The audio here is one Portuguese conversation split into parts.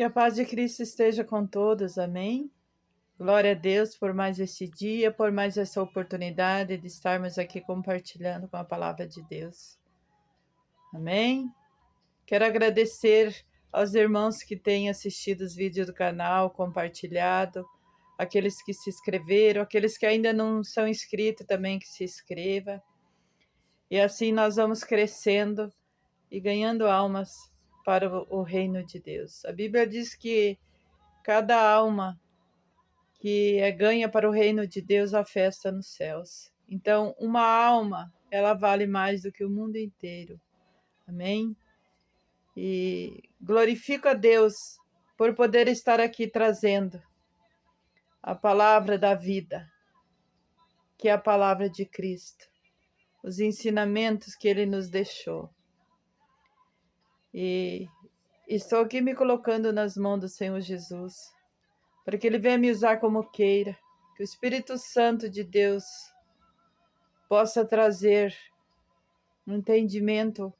Que a paz de Cristo esteja com todos, amém? Glória a Deus por mais esse dia, por mais essa oportunidade de estarmos aqui compartilhando com a palavra de Deus, amém? Quero agradecer aos irmãos que têm assistido os vídeos do canal, compartilhado, aqueles que se inscreveram, aqueles que ainda não são inscritos também, que se inscreva. E assim nós vamos crescendo e ganhando almas para o reino de Deus. A Bíblia diz que cada alma que é ganha para o reino de Deus, a festa nos céus. Então, uma alma, ela vale mais do que o mundo inteiro. Amém? E glorifico a Deus por poder estar aqui trazendo a palavra da vida, que é a palavra de Cristo, os ensinamentos que Ele nos deixou. E estou aqui me colocando nas mãos do Senhor Jesus, para que Ele venha me usar como queira, que o Espírito Santo de Deus possa trazer um entendimento,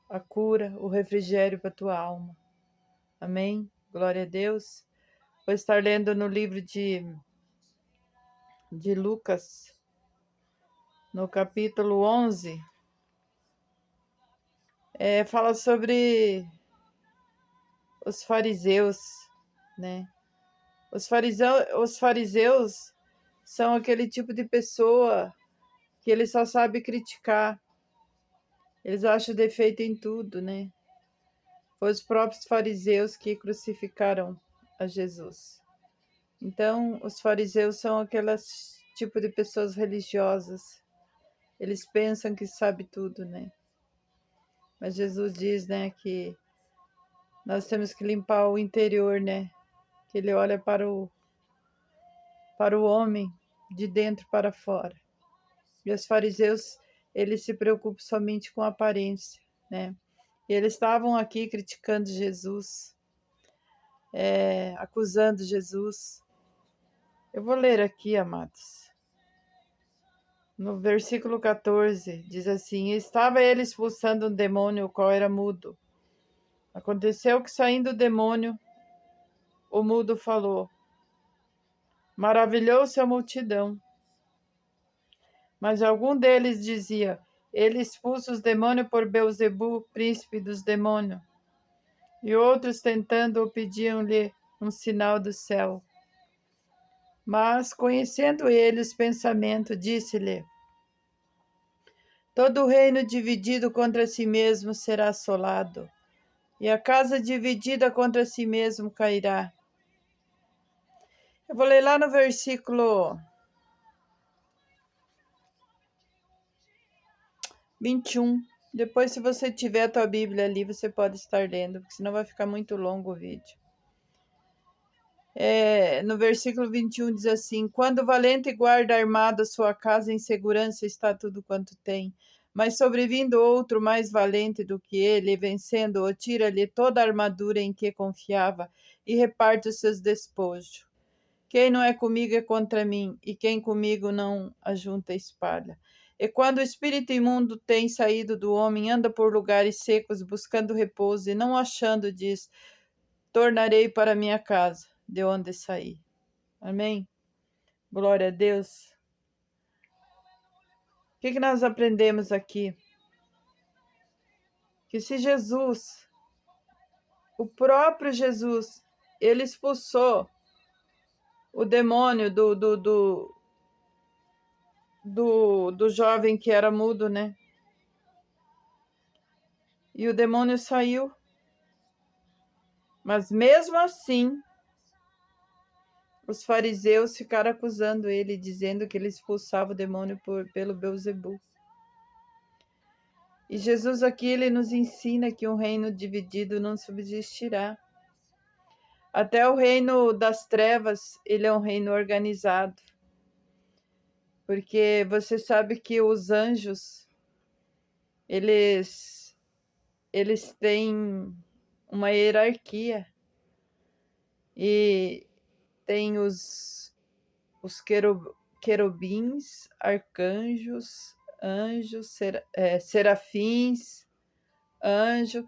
a cura, o refrigério para a tua alma. Amém? Glória a Deus. Vou estar lendo no livro de Lucas, no capítulo 11. Fala sobre os fariseus, né? Os fariseus são aquele tipo de pessoa que ele só sabe criticar. Eles acham defeito em tudo, né? Foi os próprios fariseus que crucificaram a Jesus. Então, os fariseus são aquelas tipo de pessoas religiosas. Eles pensam que sabe tudo, né? Mas Jesus diz, né, que nós temos que limpar o interior, né? Que ele olha para o homem de dentro para fora. E os fariseus, eles se preocupam somente com a aparência, né? E eles estavam aqui criticando Jesus, acusando Jesus. Eu vou ler aqui, amados. No versículo 14, diz assim: Estava ele expulsando um demônio, o qual era mudo. Aconteceu que, saindo o demônio, o mudo falou. Maravilhou-se a multidão. Mas algum deles dizia: Ele expulsa os demônios por Beelzebu, príncipe dos demônios. E outros, tentando-o, pediam-lhe um sinal do céu. Mas, conhecendo ele os pensamentos, disse-lhe: Todo reino dividido contra si mesmo será assolado, e a casa dividida contra si mesmo cairá. Eu vou ler lá no versículo 21. Depois, se você tiver a tua Bíblia ali, você pode estar lendo, porque senão vai ficar muito longo o vídeo. No versículo 21 diz assim: Quando o valente guarda armado a sua casa, em segurança está tudo quanto tem. Mas sobrevindo outro mais valente do que ele, vencendo-o, tira-lhe toda a armadura em que confiava e reparte os seus despojos. Quem não é comigo é contra mim, e quem comigo não ajunta espalha. E quando o espírito imundo tem saído do homem, anda por lugares secos, buscando repouso, e não achando, diz: Tornarei para minha casa, de onde saí. Amém? Glória a Deus. O que nós aprendemos aqui? Que se Jesus, o próprio Jesus, ele expulsou o demônio do jovem que era mudo, né? E o demônio saiu. Mas mesmo assim, os fariseus ficaram acusando ele, dizendo que ele expulsava o demônio pelo Beelzebu. E Jesus aqui, ele nos ensina que um reino dividido não subsistirá. Até o reino das trevas, ele é um reino organizado. Porque você sabe que os anjos, eles têm uma hierarquia. E tem os querubins, arcanjos, anjos, serafins, anjo.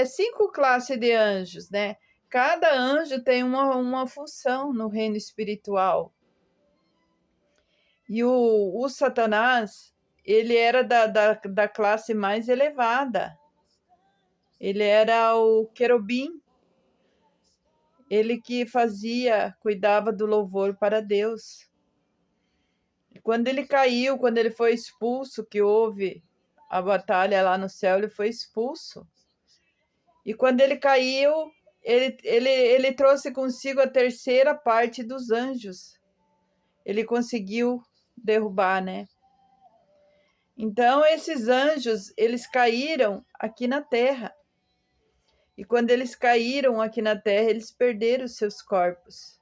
5 classes de anjos, né? Cada anjo tem uma função no reino espiritual. E o Satanás, ele era da classe mais elevada. Ele era o querubim. Ele que cuidava do louvor para Deus. E quando ele caiu, quando ele foi expulso, que houve a batalha lá no céu, ele foi expulso. E quando ele caiu, ele trouxe consigo a terceira parte dos anjos. Ele conseguiu derrubar, né? Então, esses anjos, eles caíram aqui na terra. E quando eles caíram aqui na terra, eles perderam os seus corpos.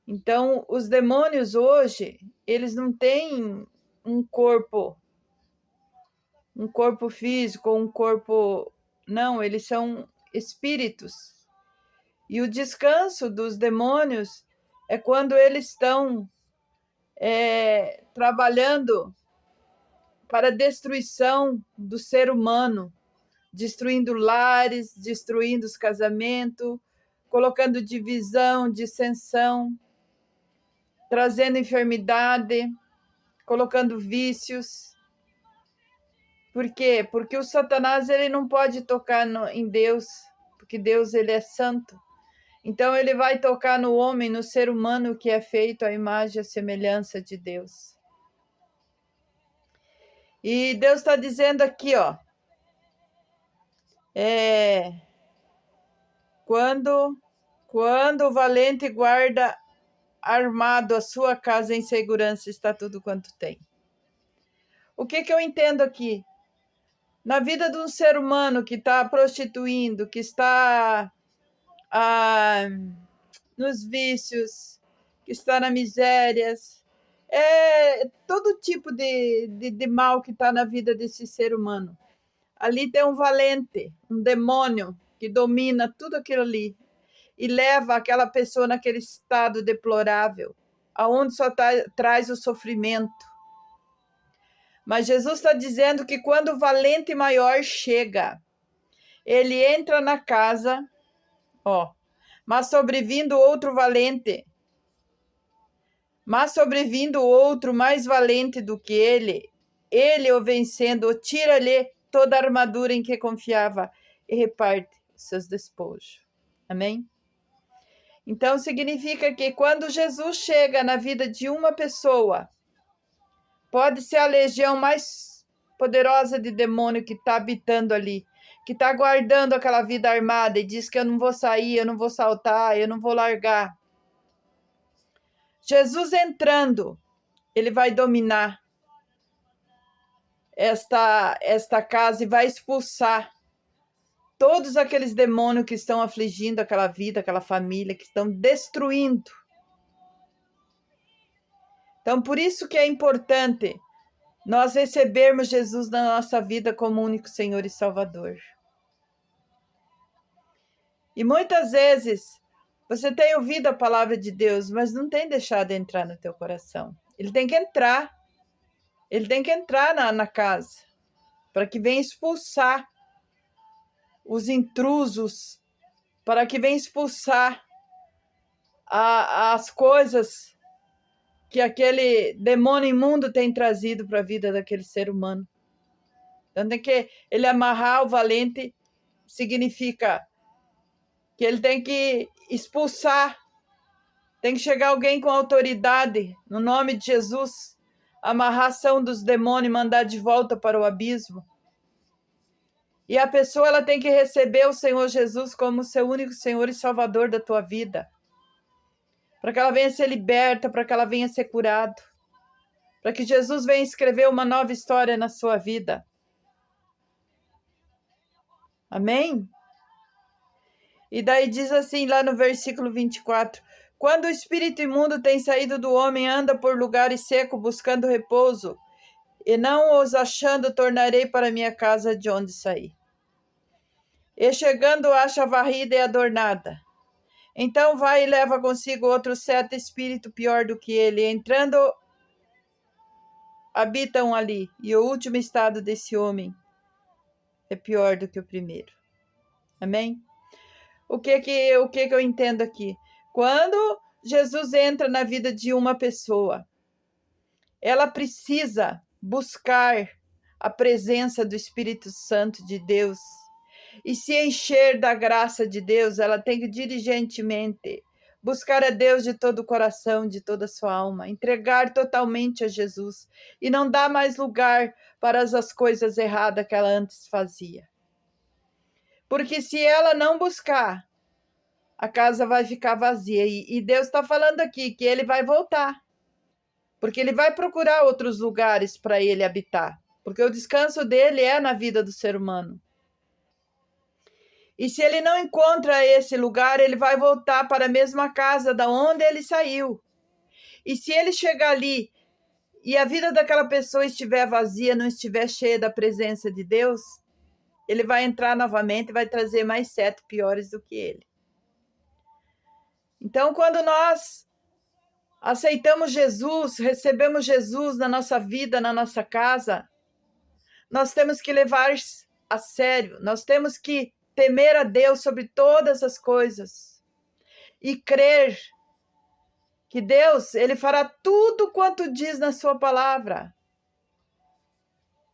Então, os demônios hoje, eles não têm um corpo físico, um corpo... Não, eles são espíritos. E o descanso dos demônios é quando eles estão trabalhando para a destruição do ser humano, destruindo lares, destruindo os casamentos, colocando divisão, dissensão, trazendo enfermidade, colocando vícios. Por quê? Porque o Satanás ele não pode tocar em Deus, porque Deus ele é santo. Então ele vai tocar no homem, no ser humano que é feito à imagem e à semelhança de Deus. E Deus está dizendo aqui, ó, quando o valente guarda armado a sua casa em segurança, está tudo quanto tem. O que eu entendo aqui? Na vida de um ser humano que está prostituindo, que está nos vícios, que está na misérias, todo tipo de mal que está na vida desse ser humano. Ali tem um valente, um demônio que domina tudo aquilo ali e leva aquela pessoa naquele estado deplorável, aonde só traz o sofrimento. Mas Jesus está dizendo que quando o valente maior chega, ele entra na casa, mas sobrevindo outro valente, outro mais valente do que ele o vencendo, o tira-lhe toda a armadura em que confiava e reparte seus despojos. Amém? Então significa que quando Jesus chega na vida de uma pessoa, pode ser a legião mais poderosa de demônio que está habitando ali, que está guardando aquela vida armada e diz que eu não vou sair, eu não vou saltar, eu não vou largar. Jesus entrando, ele vai dominar esta casa e vai expulsar todos aqueles demônios que estão afligindo aquela vida, aquela família, que estão destruindo. Então, por isso que é importante nós recebermos Jesus na nossa vida como único Senhor e Salvador. E muitas vezes você tem ouvido a palavra de Deus, mas não tem deixado entrar no teu coração. Ele tem que entrar na casa, para que venha expulsar os intrusos, para que venha expulsar as coisas que aquele demônio imundo tem trazido para a vida daquele ser humano. Então tem que ele amarrar o valente, significa que ele tem que expulsar, tem que chegar alguém com autoridade, no nome de Jesus, amarrar a ação dos demônios e mandar de volta para o abismo. E a pessoa ela tem que receber o Senhor Jesus como seu único Senhor e Salvador da tua vida, para que ela venha ser liberta, para que ela venha ser curada, para que Jesus venha escrever uma nova história na sua vida. Amém? E daí diz assim lá no versículo 24, quando o espírito imundo tem saído do homem, anda por lugares secos buscando repouso, e não os achando, tornarei para minha casa de onde saí. E chegando, acha varrida e adornada. Então vai e leva consigo outro 7 espírito pior do que ele, entrando, habitam ali, e o último estado desse homem é pior do que o primeiro. Amém? o que eu entendo aqui? Quando Jesus entra na vida de uma pessoa, ela precisa buscar a presença do Espírito Santo de Deus e se encher da graça de Deus. Ela tem que diligentemente buscar a Deus de todo o coração, de toda a sua alma, entregar totalmente a Jesus e não dar mais lugar para as coisas erradas que ela antes fazia. Porque se ela não buscar, a casa vai ficar vazia. E Deus está falando aqui que ele vai voltar, porque ele vai procurar outros lugares para ele habitar, porque o descanso dele é na vida do ser humano. E se ele não encontra esse lugar, ele vai voltar para a mesma casa da onde ele saiu. E se ele chegar ali e a vida daquela pessoa estiver vazia, não estiver cheia da presença de Deus, ele vai entrar novamente e vai trazer mais 7 piores do que ele. Então, quando nós aceitamos Jesus, recebemos Jesus na nossa vida, na nossa casa, nós temos que levar a sério, nós temos que temer a Deus sobre todas as coisas e crer que Deus, ele fará tudo quanto diz na sua palavra.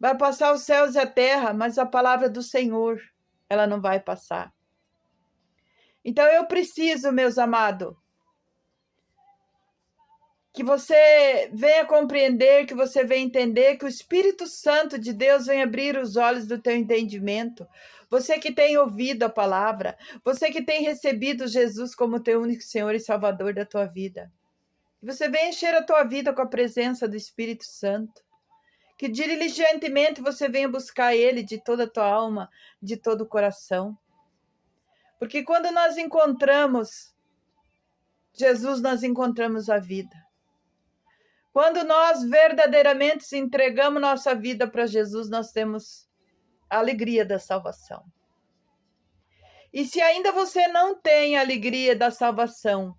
Vai passar os céus e a terra, mas a palavra do Senhor, ela não vai passar. Então eu preciso, meus amados, que você venha compreender, que você venha entender, que o Espírito Santo de Deus venha abrir os olhos do teu entendimento. Você que tem ouvido a palavra, você que tem recebido Jesus como teu único Senhor e Salvador da tua vida. Você venha encher a tua vida com a presença do Espírito Santo. Que diligentemente você venha buscar Ele de toda a tua alma, de todo o coração. Porque quando nós encontramos Jesus, nós encontramos a vida. Quando nós verdadeiramente entregamos nossa vida para Jesus, nós temos a alegria da salvação. E se ainda você não tem a alegria da salvação,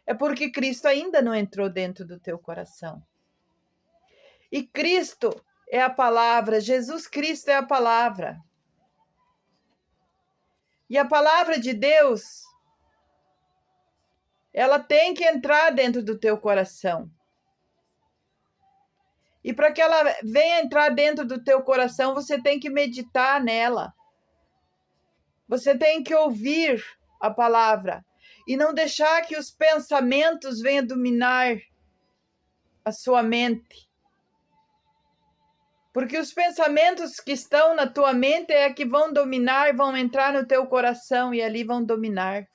é porque Cristo ainda não entrou dentro do teu coração. E Cristo é a palavra, Jesus Cristo é a palavra. E a palavra de Deus, ela tem que entrar dentro do teu coração. E para que ela venha entrar dentro do teu coração, você tem que meditar nela. Você tem que ouvir a palavra e não deixar que os pensamentos venham dominar a sua mente. Porque os pensamentos que estão na tua mente é que vão dominar, vão entrar no teu coração e ali vão dominar.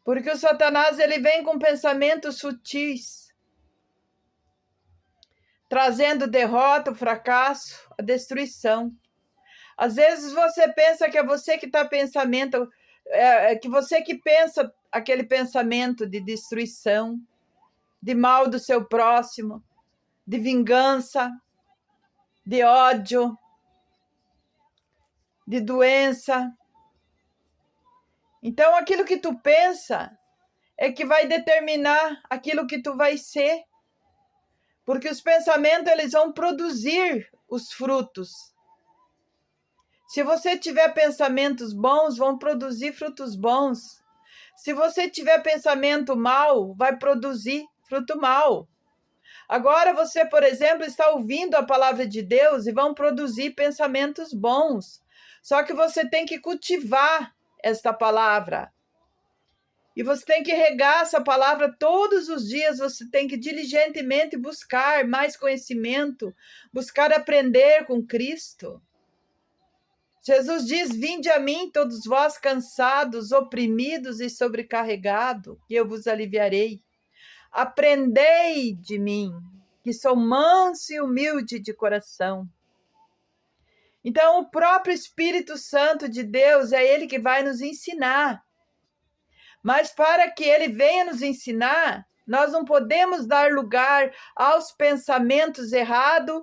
Porque o Satanás, ele vem com pensamentos sutis, trazendo derrota, o fracasso, a destruição. Às vezes você pensa que é você que está pensamento, que você que pensa aquele pensamento de destruição, de mal do seu próximo, de vingança, de ódio, de doença. Então, aquilo que tu pensa é que vai determinar aquilo que tu vai ser. Porque os pensamentos, eles vão produzir os frutos. Se você tiver pensamentos bons, vão produzir frutos bons. Se você tiver pensamento mal, vai produzir fruto mal. Agora você, por exemplo, está ouvindo a palavra de Deus e vão produzir pensamentos bons. Só que você tem que cultivar esta palavra. E você tem que regar essa palavra todos os dias, você tem que diligentemente buscar mais conhecimento, buscar aprender com Cristo. Jesus diz: vinde a mim, todos vós cansados, oprimidos e sobrecarregados, que eu vos aliviarei. Aprendei de mim, que sou manso e humilde de coração. Então, o próprio Espírito Santo de Deus é ele que vai nos ensinar. Mas para que ele venha nos ensinar, nós não podemos dar lugar aos pensamentos errados,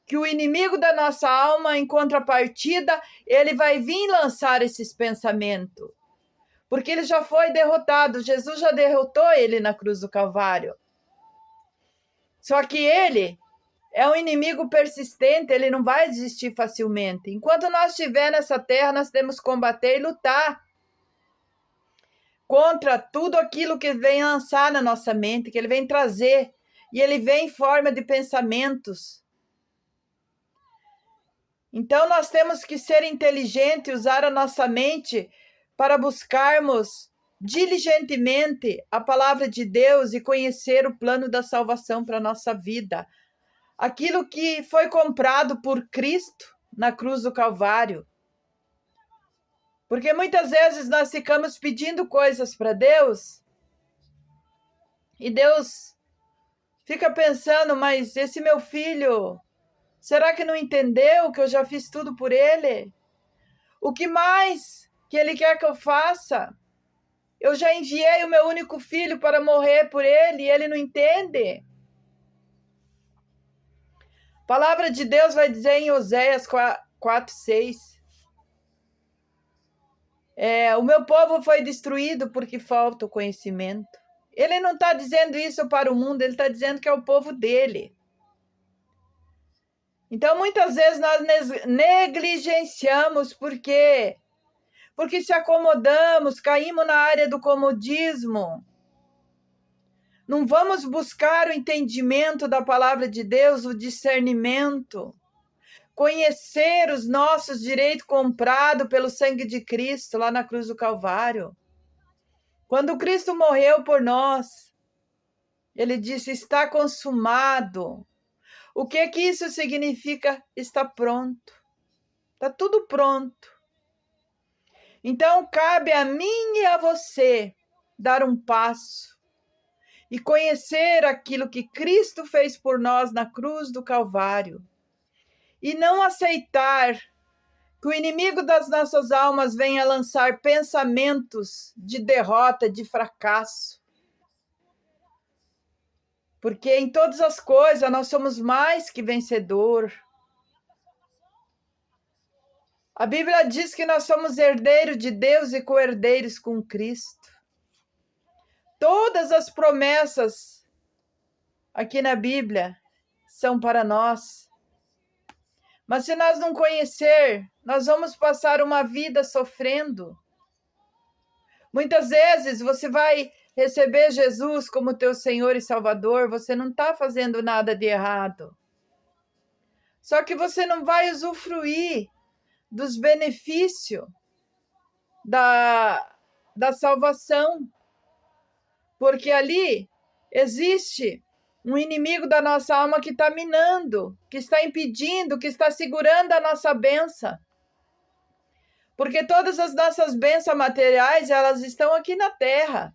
que o inimigo da nossa alma, em contrapartida, ele vai vir lançar esses pensamentos. Porque ele já foi derrotado, Jesus já derrotou ele na cruz do Calvário. Só que ele é um inimigo persistente, ele não vai desistir facilmente. Enquanto nós estivermos nessa terra, nós temos que combater e lutar contra tudo aquilo que vem lançar na nossa mente, que ele vem trazer. E ele vem em forma de pensamentos. Então nós temos que ser inteligentes, usar a nossa mente para buscarmos diligentemente a palavra de Deus e conhecer o plano da salvação para a nossa vida. Aquilo que foi comprado por Cristo na cruz do Calvário. Porque muitas vezes nós ficamos pedindo coisas para Deus e Deus fica pensando, mas esse meu filho, será que não entendeu que eu já fiz tudo por ele? O que mais que ele quer que eu faça? Eu já enviei o meu único filho para morrer por ele e ele não entende. A palavra de Deus vai dizer em Oséias 4:6. O meu povo foi destruído porque falta o conhecimento. Ele não está dizendo isso para o mundo, ele está dizendo que é o povo dele. Então, muitas vezes nós negligenciamos porque se acomodamos, caímos na área do comodismo. Não vamos buscar o entendimento da palavra de Deus, o discernimento, conhecer os nossos direitos comprados pelo sangue de Cristo lá na cruz do Calvário. Quando Cristo morreu por nós, ele disse: está consumado. O que isso significa? Está pronto. Está tudo pronto. Então, cabe a mim e a você dar um passo e conhecer aquilo que Cristo fez por nós na cruz do Calvário. E não aceitar que o inimigo das nossas almas venha lançar pensamentos de derrota, de fracasso. Porque em todas as coisas nós somos mais que vencedor. A Bíblia diz que nós somos herdeiros de Deus e co-herdeiros com Cristo. Todas as promessas aqui na Bíblia são para nós. Mas se nós não conhecer, nós vamos passar uma vida sofrendo. Muitas vezes você vai receber Jesus como teu Senhor e Salvador, você não está fazendo nada de errado. Só que você não vai usufruir dos benefícios da salvação. Porque ali existe um inimigo da nossa alma que está minando, que está impedindo, que está segurando a nossa bênção. Porque todas as nossas bênçãos materiais, elas estão aqui na terra.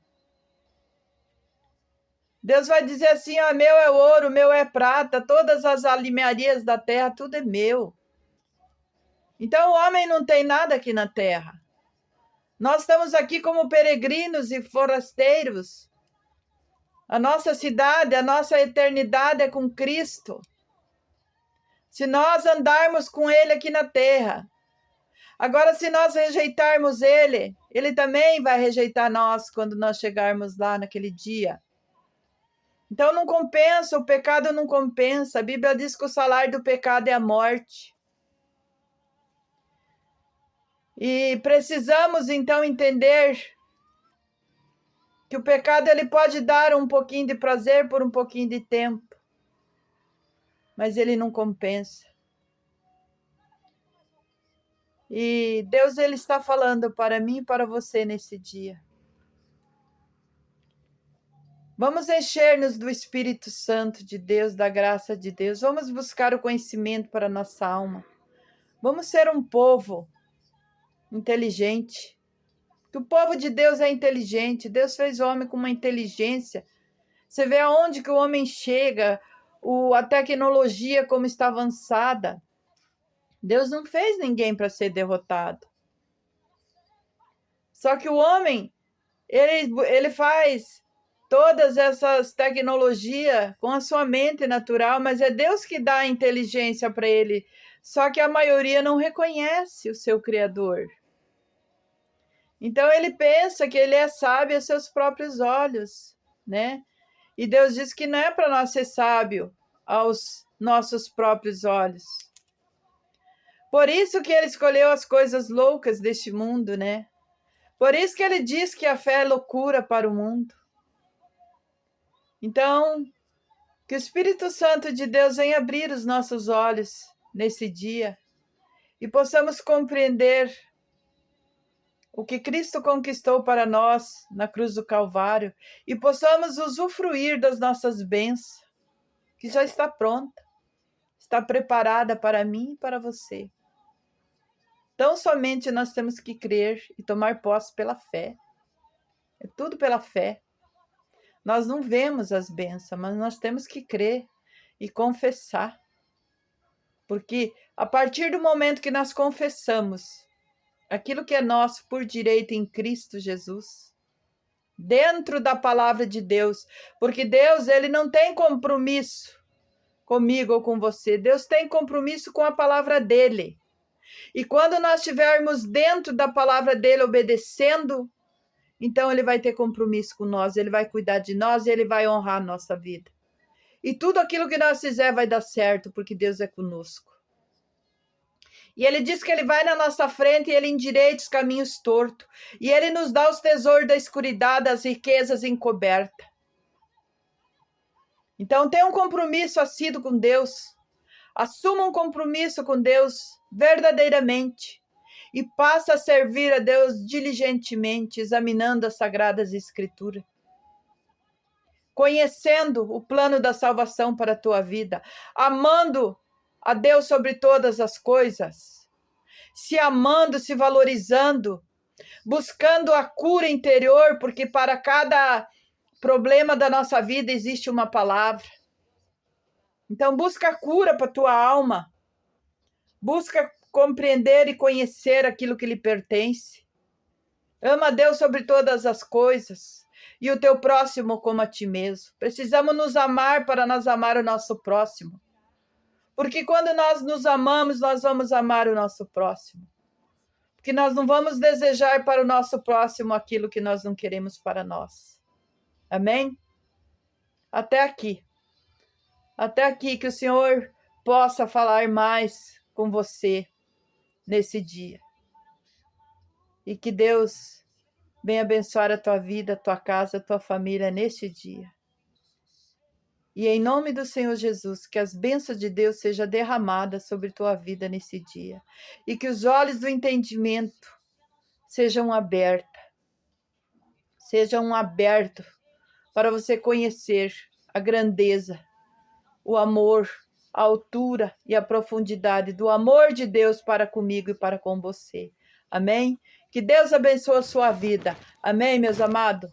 Deus vai dizer assim, ó, meu é ouro, meu é prata, todas as alimiarias da terra, tudo é meu. Então o homem não tem nada aqui na terra. Nós estamos aqui como peregrinos e forasteiros. A nossa cidade, a nossa eternidade é com Cristo. Se nós andarmos com Ele aqui na terra. Agora, se nós rejeitarmos Ele, Ele também vai rejeitar nós quando nós chegarmos lá naquele dia. Então não compensa, o pecado não compensa. A Bíblia diz que o salário do pecado é a morte. E precisamos então entender que o pecado ele pode dar um pouquinho de prazer por um pouquinho de tempo, mas ele não compensa. E Deus ele está falando para mim e para você nesse dia. Vamos encher-nos do Espírito Santo de Deus, da graça de Deus. Vamos buscar o conhecimento para a nossa alma. Vamos ser um povo inteligente. O povo de Deus é inteligente. Deus fez o homem com uma inteligência. Você vê aonde que o homem chega, a tecnologia como está avançada. Deus não fez ninguém para ser derrotado. Só que o homem, ele faz todas essas tecnologias com a sua mente natural, mas é Deus que dá a inteligência para ele. Só que a maioria não reconhece o seu Criador. Então ele pensa que ele é sábio aos seus próprios olhos, né? E Deus diz que não é para nós ser sábio aos nossos próprios olhos. Por isso que ele escolheu as coisas loucas deste mundo, né? Por isso que ele diz que a fé é loucura para o mundo. Então, que o Espírito Santo de Deus venha abrir os nossos olhos nesse dia e possamos compreender o que Cristo conquistou para nós na cruz do Calvário e possamos usufruir das nossas bênçãos, que já está pronta, está preparada para mim e para você. Tão somente nós temos que crer e tomar posse pela fé. É tudo pela fé. Nós não vemos as bênçãos, mas nós temos que crer e confessar. Porque a partir do momento que nós confessamos aquilo que é nosso por direito em Cristo Jesus, dentro da palavra de Deus, porque Deus, ele não tem compromisso comigo ou com você, Deus tem compromisso com a palavra dele. E quando nós estivermos dentro da palavra dele, obedecendo, então ele vai ter compromisso com nós, ele vai cuidar de nós, ele vai honrar a nossa vida. E tudo aquilo que nós fizer vai dar certo, porque Deus é conosco. E ele diz que ele vai na nossa frente e ele endireita os caminhos tortos. E ele nos dá os tesouros da escuridão, das riquezas encobertas. Então tenha um compromisso assíduo com Deus. Assuma um compromisso com Deus verdadeiramente. E passa a servir a Deus diligentemente, examinando as Sagradas Escrituras. Conhecendo o plano da salvação para a tua vida. Amando a Deus sobre todas as coisas, se amando, se valorizando, buscando a cura interior, porque para cada problema da nossa vida existe uma palavra. Então busca a cura para a tua alma, busca compreender e conhecer aquilo que lhe pertence. Ama a Deus sobre todas as coisas e o teu próximo como a ti mesmo. Precisamos nos amar para nós amar o nosso próximo. Porque quando nós nos amamos, nós vamos amar o nosso próximo. Porque nós não vamos desejar para o nosso próximo aquilo que nós não queremos para nós. Amém? Até aqui. Até aqui, que o Senhor possa falar mais com você nesse dia. E que Deus venha abençoar a tua vida, a tua casa, a tua família neste dia. E em nome do Senhor Jesus, que as bênçãos de Deus sejam derramadas sobre tua vida nesse dia. E que os olhos do entendimento sejam abertos. Sejam abertos para você conhecer a grandeza, o amor, a altura e a profundidade do amor de Deus para comigo e para com você. Amém? Que Deus abençoe a sua vida. Amém, meus amados?